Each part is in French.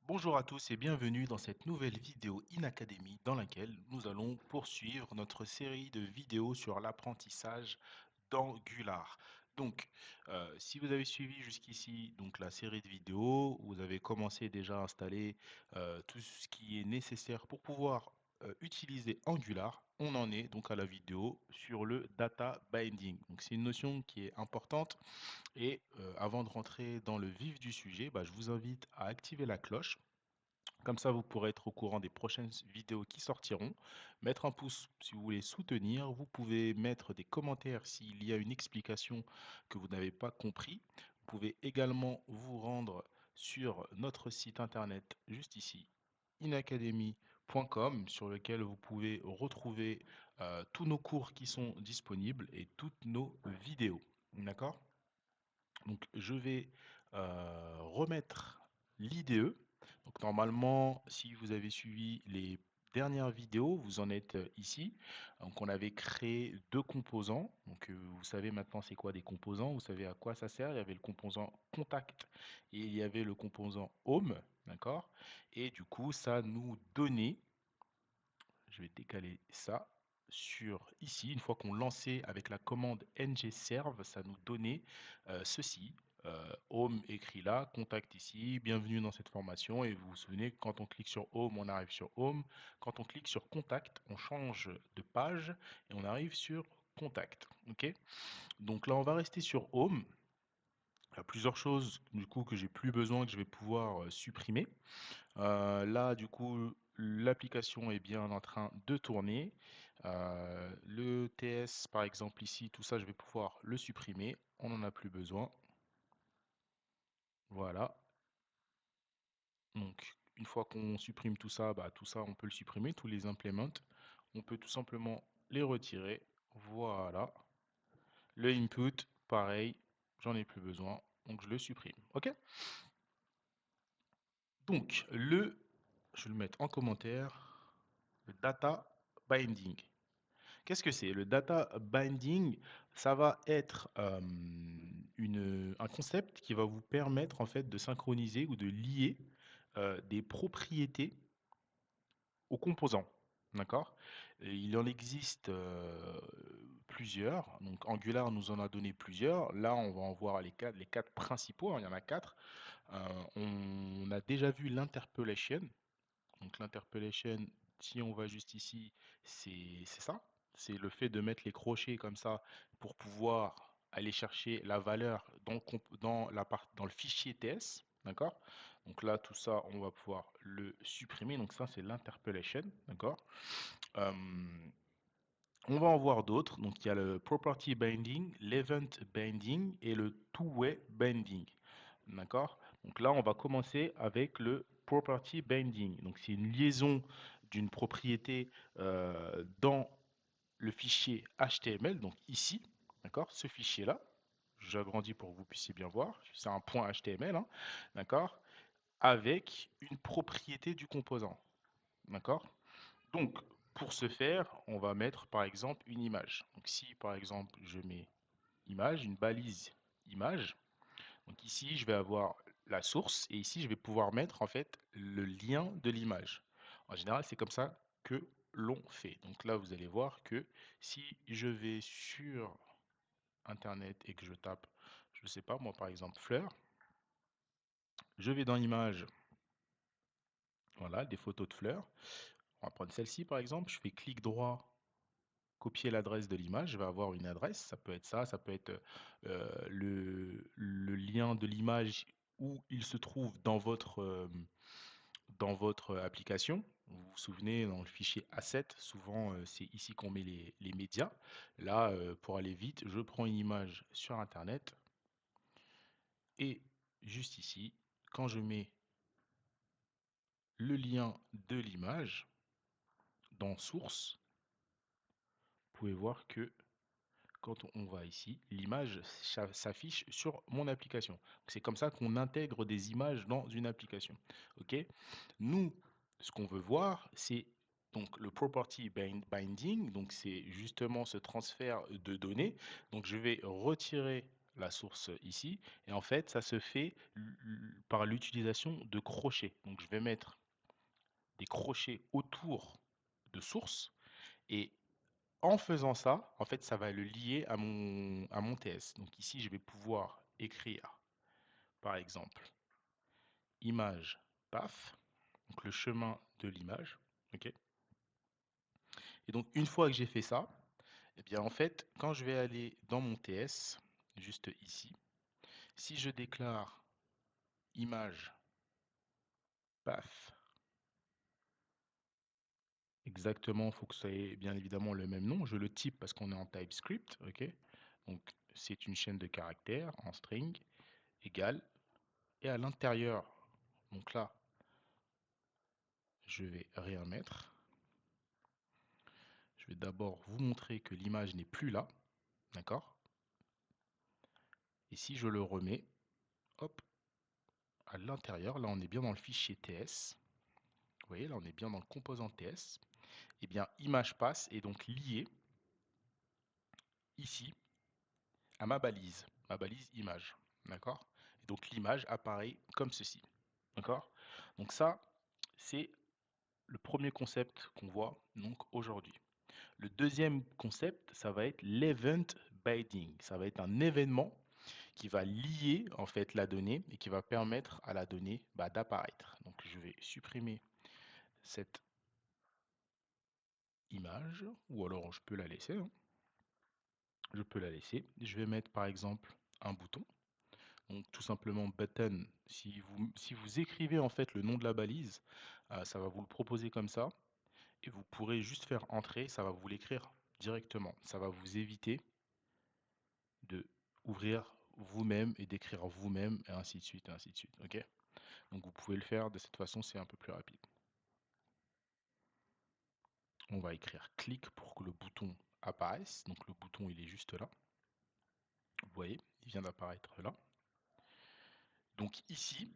Bonjour à tous et bienvenue dans cette nouvelle vidéo InAcademy dans laquelle nous allons poursuivre notre série de vidéos sur l'apprentissage d'Angular. Donc, si vous avez suivi jusqu'ici donc la série de vidéos, vous avez commencé déjà à installer tout ce qui est nécessaire pour pouvoir utiliser Angular. On en est donc à la vidéo sur le data binding. Donc, c'est une notion qui est importante et avant de rentrer dans le vif du sujet, je vous invite à activer la cloche. Comme ça, vous pourrez être au courant des prochaines vidéos qui sortiront. Mettre un pouce si vous voulez soutenir. Vous pouvez mettre des commentaires s'il y a une explication que vous n'avez pas compris. Vous pouvez également vous rendre sur notre site internet juste ici, inacademy.com, sur lequel vous pouvez retrouver tous nos cours qui sont disponibles et toutes nos vidéos. D'accord? Donc, je vais remettre l'IDE. Donc, normalement, si vous avez suivi les dernières vidéos, vous en êtes ici. Donc, on avait créé deux composants. Donc, vous savez maintenant c'est quoi des composants. Vous savez à quoi ça sert. Il y avait le composant contact et il y avait le composant home. D'accord? Et du coup, ça nous donnait, je vais décaler ça sur ici. Une fois qu'on lançait avec la commande ngserve, ça nous donnait ceci. Home écrit là, contact ici, bienvenue dans cette formation. Et vous vous souvenez, quand on clique sur Home, on arrive sur Home. Quand on clique sur Contact, on change de page et on arrive sur Contact. Ok. Donc là, on va rester sur Home. Il y a plusieurs choses du coup que j'ai plus besoin, que je vais pouvoir supprimer. Là, du coup, l'application est bien en train de tourner. Le TS, par exemple, ici, tout ça, je vais pouvoir le supprimer. On n'en a plus besoin. Voilà. Donc, une fois qu'on supprime tout ça, on peut le supprimer, tous les implements. On peut tout simplement les retirer. Voilà. Le input, pareil, j'en ai plus besoin. Donc, je le supprime. OK? Donc, je vais le mettre en commentaire, le data binding. Qu'est-ce que c'est? Le data binding, ça va être un concept qui va vous permettre en fait de synchroniser ou de lier des propriétés aux composants. D'accord? Et il en existe plusieurs. Donc Angular nous en a donné plusieurs. Là, on va en voir les quatre principaux, hein, il y en a quatre. On a déjà vu l'interpolation. Donc l'interpolation, si on va juste ici, c'est ça. C'est le fait de mettre les crochets comme ça pour pouvoir aller chercher la valeur dans le fichier TS. D'accord? Donc là, tout ça, on va pouvoir le supprimer. Donc ça, c'est l'interpolation. D'accord? Euh, on va en voir d'autres. Donc il y a le property binding, l'event binding et le two-way binding. D'accord? Donc là, on va commencer avec le property binding. Donc c'est une liaison d'une propriété dans le fichier HTML, donc ici, d'accord? Ce fichier-là, j'agrandis pour que vous puissiez bien voir, c'est un point HTML, hein, d'accord? Avec une propriété du composant, d'accord? Donc, pour ce faire, on va mettre par exemple une image. Donc si par exemple je mets image, une balise image, donc ici je vais avoir la source et ici je vais pouvoir mettre en fait le lien de l'image. En général, c'est comme ça que l'on fait. Donc là, vous allez voir que si je vais sur Internet et que je tape, je ne sais pas, moi par exemple fleurs, je vais dans l'image, voilà, des photos de fleurs. On va prendre celle-ci par exemple, je fais clic droit copier l'adresse de l'image, je vais avoir une adresse, ça peut être le lien de l'image où il se trouve dans votre application. Vous vous souvenez, dans le fichier asset, souvent c'est ici qu'on met les médias. Là, pour aller vite, je prends une image sur Internet et juste ici, quand je mets le lien de l'image dans source, vous pouvez voir que quand on va ici, l'image s'affiche sur mon application. C'est comme ça qu'on intègre des images dans une application. Ok? Nous, ce qu'on veut voir, c'est Donc le property binding, donc c'est justement ce transfert de données. Donc je vais retirer la source ici et en fait ça se fait par l'utilisation de crochets. Donc je vais mettre des crochets autour de source et en faisant ça, en fait ça va le lier à mon TS. Donc ici je vais pouvoir écrire par exemple image path, donc le chemin de l'image, ok. Et donc une fois que j'ai fait ça, eh bien, en fait, quand je vais aller dans mon TS, juste ici, si je déclare image path, exactement, il faut que ça ait bien évidemment le même nom. Je le type parce qu'on est en TypeScript, ok? Donc, c'est une chaîne de caractères en string égale. Et à l'intérieur, donc là, je vais rien mettre. Je vais d'abord vous montrer que l'image n'est plus là, d'accord? Et si je le remets, hop, à l'intérieur, là, on est bien dans le fichier TS. Vous voyez, là, on est bien dans le composant TS. Eh bien, image pass est donc liée ici à ma balise image. D'accord? Et donc l'image apparaît comme ceci. D'accord? Donc ça, c'est le premier concept qu'on voit donc aujourd'hui. Le deuxième concept, ça va être l'event binding. Ça va être un événement qui va lier en fait la donnée et qui va permettre à la donnée d'apparaître. Donc je vais supprimer cette image, ou alors je peux la laisser, hein. Je peux la laisser. Je vais mettre par exemple un bouton. Donc tout simplement button. Si vous écrivez en fait le nom de la balise, ça va vous le proposer comme ça. Et vous pourrez juste faire entrer, ça va vous l'écrire directement. Ça va vous éviter de ouvrir vous-même et d'écrire vous-même et ainsi de suite et ainsi de suite. Ok? Donc vous pouvez le faire de cette façon, c'est un peu plus rapide. On va écrire clic pour que le bouton apparaisse. Donc le bouton il est juste là. Vous voyez, il vient d'apparaître là. Donc ici,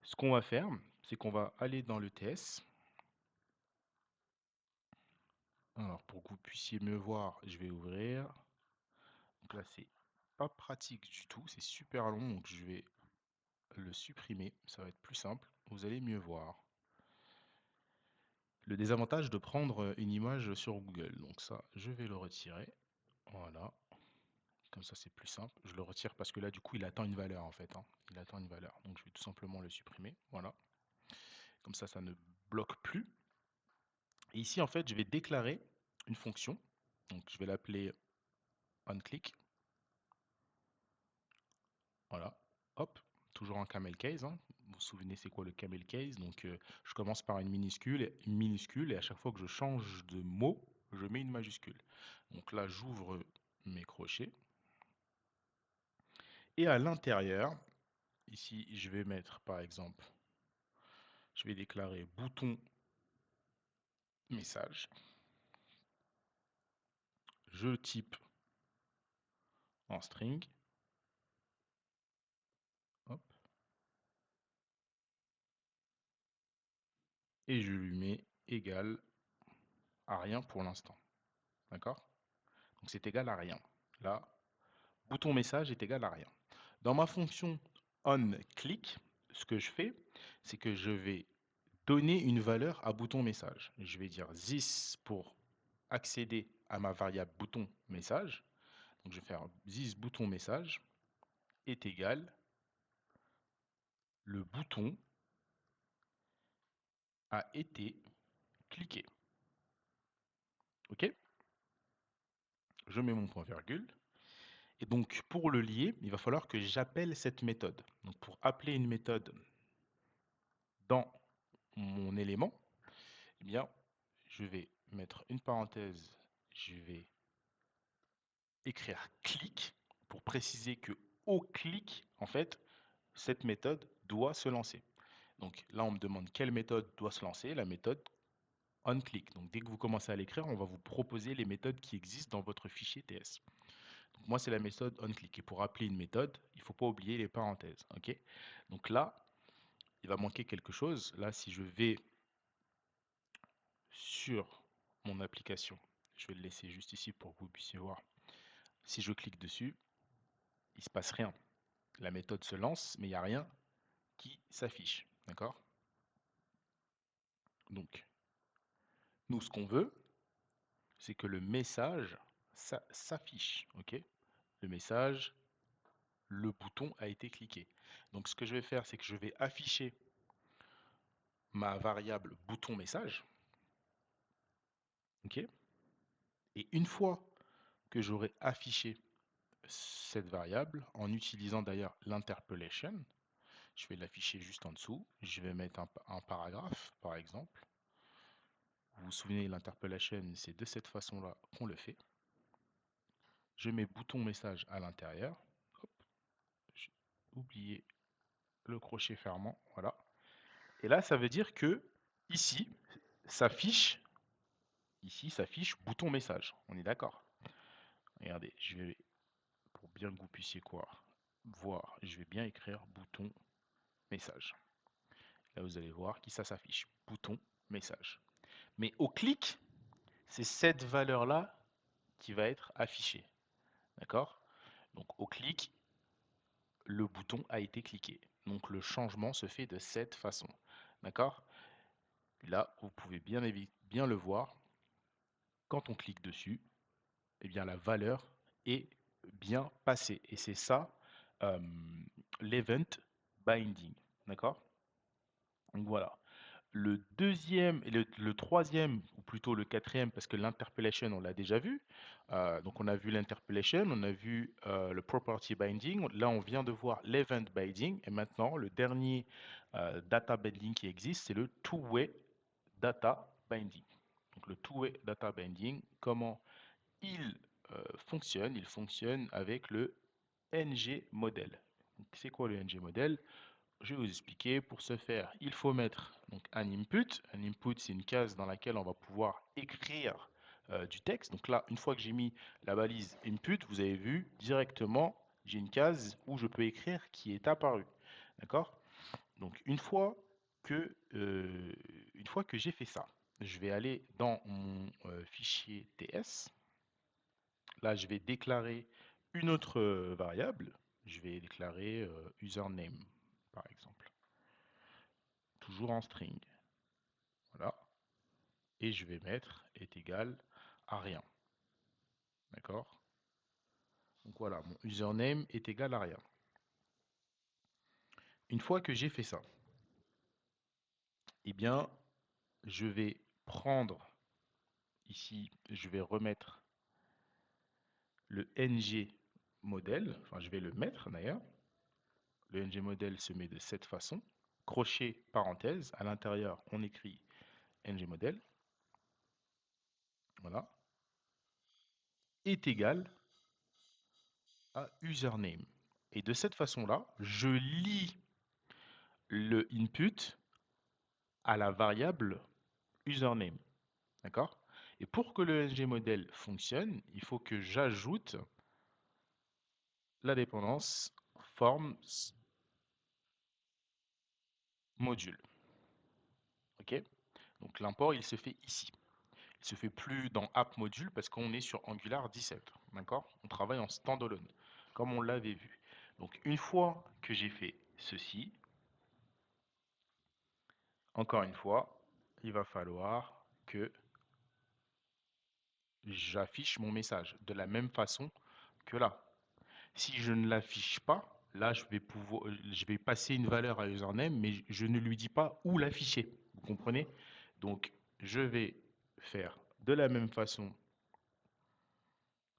ce qu'on va faire, c'est qu'on va aller dans le TS. Alors, pour que vous puissiez mieux voir, je vais ouvrir. Donc là, c'est pas pratique du tout, c'est super long, donc je vais le supprimer. Ça va être plus simple, vous allez mieux voir. Le désavantage de prendre une image sur Google, donc ça, je vais le retirer. Voilà, comme ça c'est plus simple. Je le retire parce que là, du coup, il attend une valeur en fait, hein. Il attend une valeur, donc je vais tout simplement le supprimer. Voilà, comme ça ne bloque plus. Et ici, en fait, je vais déclarer une fonction. Donc, je vais l'appeler onClick. Voilà. Hop. Toujours un camel case, hein. Vous vous souvenez, c'est quoi le camel case? Donc, je commence par une minuscule, et à chaque fois que je change de mot, je mets une majuscule. Donc là, j'ouvre mes crochets. Et à l'intérieur, ici, je vais mettre, par exemple, je vais déclarer bouton message. Je type en string. Hop. Et je lui mets égal à rien pour l'instant. D'accord? Donc c'est égal à rien. Là, bouton message est égal à rien. Dans ma fonction onClick, ce que je fais, c'est que je vais donner une valeur à bouton message. Je vais dire this pour accéder à ma variable bouton message. Donc je vais faire this bouton message est égal le bouton a été cliqué. OK? Je mets mon point virgule. Et donc pour le lier, il va falloir que j'appelle cette méthode. Donc pour appeler une méthode dans mon élément, eh bien, je vais mettre une parenthèse, je vais écrire clic pour préciser que au clic, en fait, cette méthode doit se lancer. Donc là, on me demande quelle méthode doit se lancer, la méthode onClick. Donc dès que vous commencez à l'écrire, on va vous proposer les méthodes qui existent dans votre fichier TS. Donc moi, c'est la méthode onClick. Et pour appeler une méthode, il ne faut pas oublier les parenthèses. Ok? Donc là, il va manquer quelque chose. Là, si je vais sur mon application. Je vais le laisser juste ici pour que vous puissiez voir. Si je clique dessus, il ne se passe rien. La méthode se lance, mais il n'y a rien qui s'affiche. D'accord? Donc, nous, ce qu'on veut, c'est que le message s'affiche. OK? Le message, le bouton a été cliqué. Donc, ce que je vais faire, c'est que je vais afficher ma variable bouton message. OK? Et une fois que j'aurai affiché cette variable, en utilisant d'ailleurs l'interpolation, je vais l'afficher juste en dessous. Je vais mettre un paragraphe, par exemple. Vous vous souvenez, l'interpolation, c'est de cette façon-là qu'on le fait. Je mets bouton message à l'intérieur. Hop, j'ai oublié le crochet fermant. Voilà. Et là, ça veut dire que ici s'affiche bouton message. On est d'accord? Regardez, je vais, pour bien que vous puissiez voir, je vais bien écrire bouton message. Là, vous allez voir qui ça s'affiche. Bouton message. Mais au clic, c'est cette valeur-là qui va être affichée. D'accord? Donc au clic, le bouton a été cliqué. Donc le changement se fait de cette façon. D'accord? Là, vous pouvez bien le voir. Quand on clique dessus, eh bien la valeur est bien passée. Et c'est ça euh, l'event binding. D'accord? Donc voilà. Le deuxième et le troisième, ou plutôt le quatrième, parce que l'interpellation, on l'a déjà vu. Donc on a vu l'interpellation, on a vu le property binding. Là, on vient de voir l'event binding. Et maintenant, le dernier data binding qui existe, c'est le two-way data binding. Donc le two-way data binding, comment il fonctionne? Il fonctionne avec le NG model. C'est quoi le NG model? Je vais vous expliquer. Pour ce faire, il faut mettre donc un input. Un input, c'est une case dans laquelle on va pouvoir écrire du texte. Donc là, une fois que j'ai mis la balise input, vous avez vu directement, j'ai une case où je peux écrire qui est apparue. D'accord? Donc une fois que j'ai fait ça, je vais aller dans mon fichier TS. Là, je vais déclarer une autre variable. Je vais déclarer username, par exemple. Toujours en string. Voilà. Et je vais mettre est égal à rien. D'accord? Donc voilà, mon username est égal à rien. Une fois que j'ai fait ça, eh bien, je vais prendre ici, je vais remettre le ng modèle, enfin je vais le mettre d'ailleurs. Le ng modèle se met de cette façon. Crochet, parenthèse, à l'intérieur, on écrit ng modèle. Voilà. Est égal à username. Et de cette façon-là, je lis le input à la variable username. D'accord? Et pour que le ng model fonctionne, il faut que j'ajoute la dépendance forms module. OK? Donc l'import, il se fait ici. Il se fait plus dans app module parce qu'on est sur Angular 17. D'accord? On travaille en standalone, comme on l'avait vu. Donc une fois que j'ai fait ceci, encore une fois, il va falloir que j'affiche mon message de la même façon que là. Si je ne l'affiche pas, là, je vais passer une valeur à username, mais je ne lui dis pas où l'afficher. Vous comprenez? Donc, je vais faire de la même façon.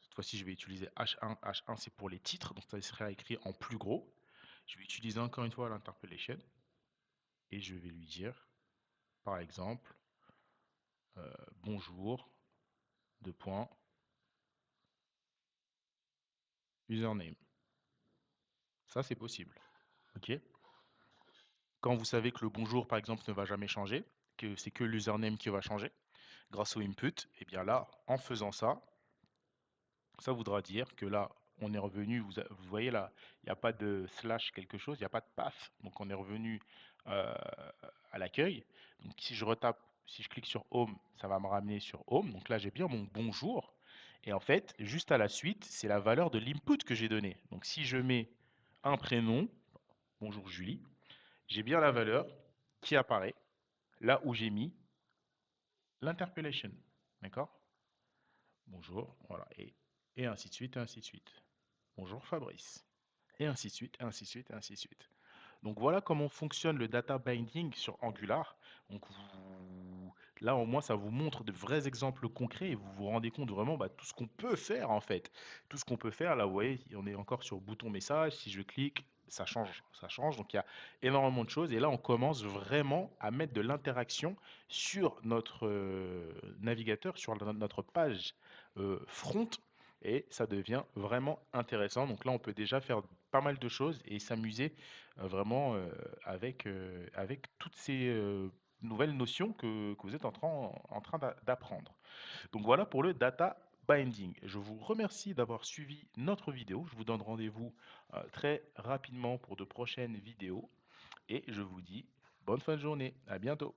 Cette fois-ci, je vais utiliser H1. H1, c'est pour les titres, donc ça sera écrit en plus gros. Je vais utiliser encore une fois l'interpellation et je vais lui dire, par exemple, bonjour, deux points, username. Ça, c'est possible. OK? Quand vous savez que le bonjour, par exemple, ne va jamais changer, que c'est que l'username qui va changer, grâce au input, et bien là, en faisant ça, ça voudra dire que là, on est revenu, vous voyez là, il n'y a pas de slash quelque chose, il n'y a pas de path, donc on est revenu euh, à l'accueil. Donc si je retape si je clique sur Home, ça va me ramener sur Home. Donc là, j'ai bien mon bonjour. Et en fait, juste à la suite, c'est la valeur de l'input que j'ai donné. Donc si je mets un prénom, bonjour Julie, j'ai bien la valeur qui apparaît là où j'ai mis l'interpellation. D'accord? Bonjour, voilà. Et ainsi de suite, et ainsi de suite. Bonjour Fabrice. Et ainsi de suite, et ainsi de suite, et ainsi de suite. Donc voilà comment fonctionne le data binding sur Angular. Donc là au moins ça vous montre de vrais exemples concrets et vous vous rendez compte vraiment tout ce qu'on peut faire en fait. Tout ce qu'on peut faire, là vous voyez, on est encore sur bouton message, si je clique, ça change, ça change. Donc il y a énormément de choses et là on commence vraiment à mettre de l'interaction sur notre navigateur, sur notre page front et ça devient vraiment intéressant. Donc là on peut déjà faire pas mal de choses et s'amuser vraiment avec toutes ces nouvelles notions que vous êtes en train d'apprendre. Donc voilà pour le data binding. Je vous remercie d'avoir suivi notre vidéo. Je vous donne rendez-vous très rapidement pour de prochaines vidéos et je vous dis bonne fin de journée. À bientôt.